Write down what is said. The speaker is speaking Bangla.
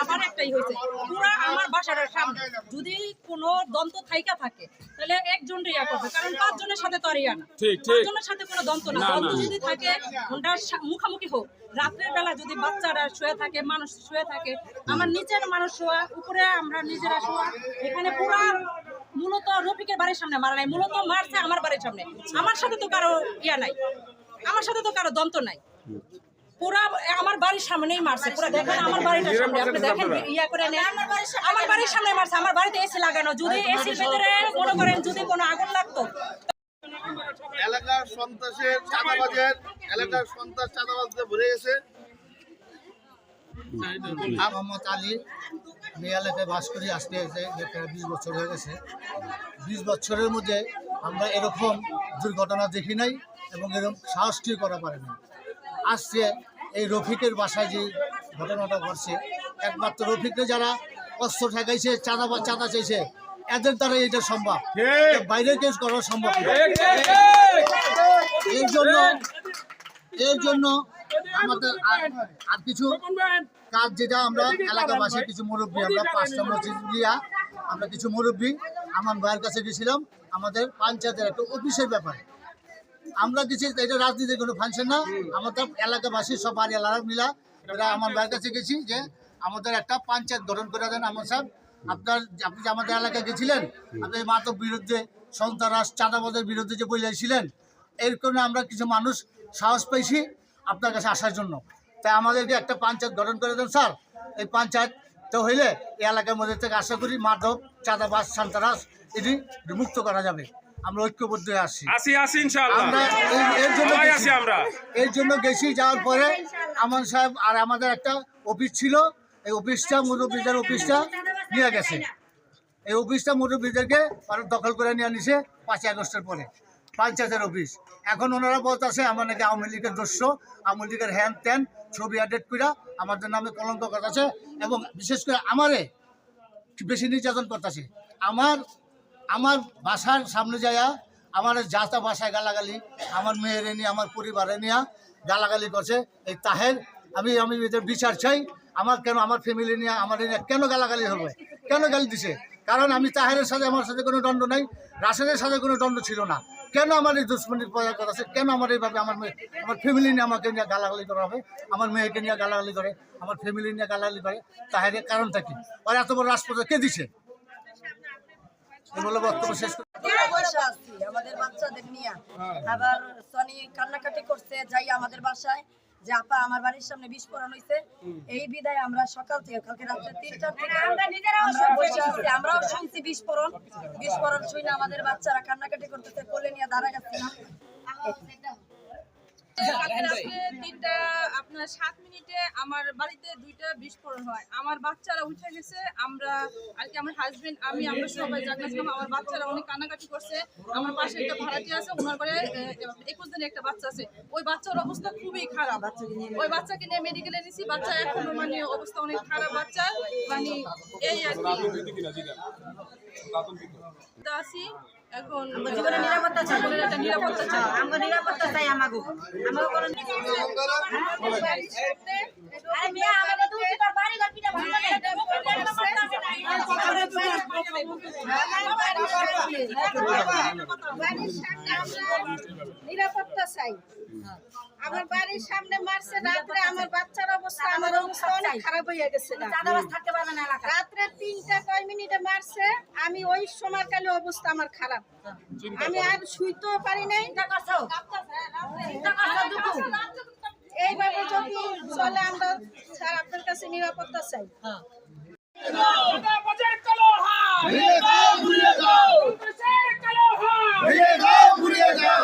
আবার একটাই হয়েছে পুরা আমার বাসার সামনে যদি কোনো দন্ত থাইকা থাকে তাহলে একজন রিয়া করবে, কারণ 5 জনের সাথে তো আর ইয়া না, 5 জনের সাথে কোনো দন্ত না। দন্ত যদি থাকে ওটার মুখামুখি হোক। রাত্রের বেলা যদি বাচ্চারা শুয়ে থাকে, মানুষ শুয়ে থাকে, আমার নিচের মানুষ শোয়া, উপরে আমরা নিজেরা শোয়া, এখানে পুরা মূলত রফিকের বাড়ির সামনে মারা নাই, মূলত মারছে আমার বাড়ির সামনে। আমার সাথে তো কারো ইয়া নাই, আমার সাথে তো কারো দন্ত নাই, পুরা আমার বাড়ির সামনেই মারছে। পুরা দেখেন আমার বাড়িটার সামনে, আপনি দেখেন ইয়া করে নেন, আমার বাড়ির সামনে মারছে। আমার বাড়িতে এসি লাগানো, যদি এসির ভিতরে মনে করেন যদি কোনো আগুন লাগতো। এলাকার সন্ত্রাসের চাঁদাবাজের এলাকার সন্ত্রাস চাঁদাবাজদের ভরে গেছে। মোহাম্মদ আলী, আমি এলাকায় বাস করি, আজকে 20 বছর হয়ে গেছে। 20 বছরের মধ্যে আমরা এরকম দুর্ঘটনা দেখি নাই এবং এরকম সাহসটি করা পারেনি। আজকে এই রফিকের বাসায় যে ঘটনাটা ঘটছে, একমাত্র রফিককে যারা অস্ত্র ঠেকাইছে, চাঁদা চাইছে, এদের দ্বারা এটা সম্ভব, বাইরে কেউ করা সম্ভব না। এর জন্য আমাদের আর কিছু কাজ, যেটা আমরা এলাকাবাসী কিছু মুরব্বী, আমরা 5টা মসজিদ দিয়া আমরা কিছু মুরব্বী আমার ভাইয়ের কাছে গেছিলাম, আমাদের পঞ্চায়েতের একটা অফিসের ব্যাপারে। আমরা কিছু, এটা রাজনীতির কোনো ফাংশন না, আমাদের এলাকাবাসী সব বাড়িওয়ালারা মিলা এরা আমার ভাইয়ের কাছে গেছি যে আমাদের একটা পঞ্চায়েত গঠন করে দেন। আমার সাহেব, আপনি যে আমাদের এলাকায় গেছিলেন, আপনি মাদক বিরুদ্ধে, সন্ত্রাস চাঁদাবাজের বিরুদ্ধে যে বলেছিলেন, এর কারণে আমরা কিছু মানুষ সাহস পেয়েছি আপনার কাছে আসার জন্য। তাই আমাদেরকে একটা পঞ্চায়েত গঠন করে দেন স্যার। এই পঞ্চায়েত তো হইলে এই এলাকার মধ্যে থেকে আশা করি মাদক, চাঁদাবাজ, সন্ত্রাস এটি মুক্ত করা যাবে। আমরা ঐক্যবদ্ধ হয়ে আসছি, আমরা এর জন্য গেছি। যাওয়ার পরে আমান সাহেব আর আমাদের একটা অফিস ছিল, এই অফিসটা মুরব্বীদের অফিসটা নিয়ে গেছে। এই অফিসটা মুরব্বীদেরকে দখল করে নিয়ে নিছে 5 আগস্টের পরে, পঞ্চায়েতের অফিস। এখন ওনারা বলতেছে আমার নাকি আওয়ামী লীগের দস্যু, আওয়ামী লীগের হ্যান ত্যান ছবি আপডেট করে আমাদের নামে কলঙ্ক করতেছে এবং বিশেষ করে আমারে বেশি নির্যাতন করতেছে। আমার বাসার সামনে যাইয়া আমার যাতা বাসায় গালাগালি, আমার মেয়েরে নিয়ে, আমার পরিবারে নিয়ে গালাগালি করছে। এই তাহের আমি এদের বিচার চাই। আমার ফ্যামিলি নিয়ে, আমার কেন গালাগালি হবে, কেন গালি দিছে? কারণ আমি তাহেরের সাথে, আমার সাথে কোনো দ্বন্দ্ব নাই, রাশেদের সাথে কোনো দ্বন্দ্ব ছিল না। কেন আমার এই দুশ্মনির প্রয়োগ করা আছে? কেন আমার এইভাবে আমার ফ্যামিলি নিয়ে আমাকে নিয়ে গালাগালি করা হবে? আমার মেয়েকে নিয়ে গালাগালি করে, আমার ফ্যামিলি নিয়ে গালাগালি করে, তাহেরের কারণটা কি? আর এত বড় রাজপথে কে দিছে? এগুলো বক্তব্য শেষ করে আমাদের বাচ্চাদের নিয়ে আবার সনি কান্নাকাটি করছে, যাই আমাদের বাসায় যে আপা আমার বাড়ির সামনে বিস্ফোরণ হয়েছে। এই বিদায় আমরা সকাল থেকে, কালকে রাত্রে 3টা থেকে আমরাও শুনছি বিস্ফোরণ শুনে আমাদের বাচ্চারা কান্নাকাটি করতেছে, কোলে নিয়ে দাঁড়া গেছিলাম। আপনার 7 মিনিটে আমার বাড়িতে 2টা বিস্ফোরণ হয়। আমার বাচ্চারা উঠে গেছে, আমরা আর কি আমার হাজবেন্ড আমরা সবাই জাগলাম। আমার বাচ্চারা অনেক কান্নাকাটি করছে। আমার পাশে একটা ভাড়াটি আছে, ওনার ঘরে 21 দিনের একটা বাচ্চা আছে। ওই বাচ্চার অবস্থা খুবই খারাপ, ওই বাচ্চাকে নিয়ে মেডিকেলে নিয়েছি। বাচ্চা এখনো মানে অবস্থা অনেক খারাপ, বাচ্চা মানে এই আর কি আছি। এখন জীবনের নিরাপত্তা চাই, একটা নিরাপত্তা চাই, আমরা নিরাপত্তা চাই। আমাকে নিরাপত্তা চাই। আমার বাড়ির সামনে মারছে রাত্রে, আমার বাচ্চার অবস্থা, আমার অবস্থা অনেক খারাপ হয়ে গেছে। রাত্রে 3টা কয় মিনিটে মারছে, আমি ওই সময়কালে অবস্থা আমার খারাপ, আমি আর শুইতেও পারি নাই। এইভাবে যদি চলে আমরা স্যার আপনার কাছে নিরাপত্তা চাই। ঘুরিয়ে যাও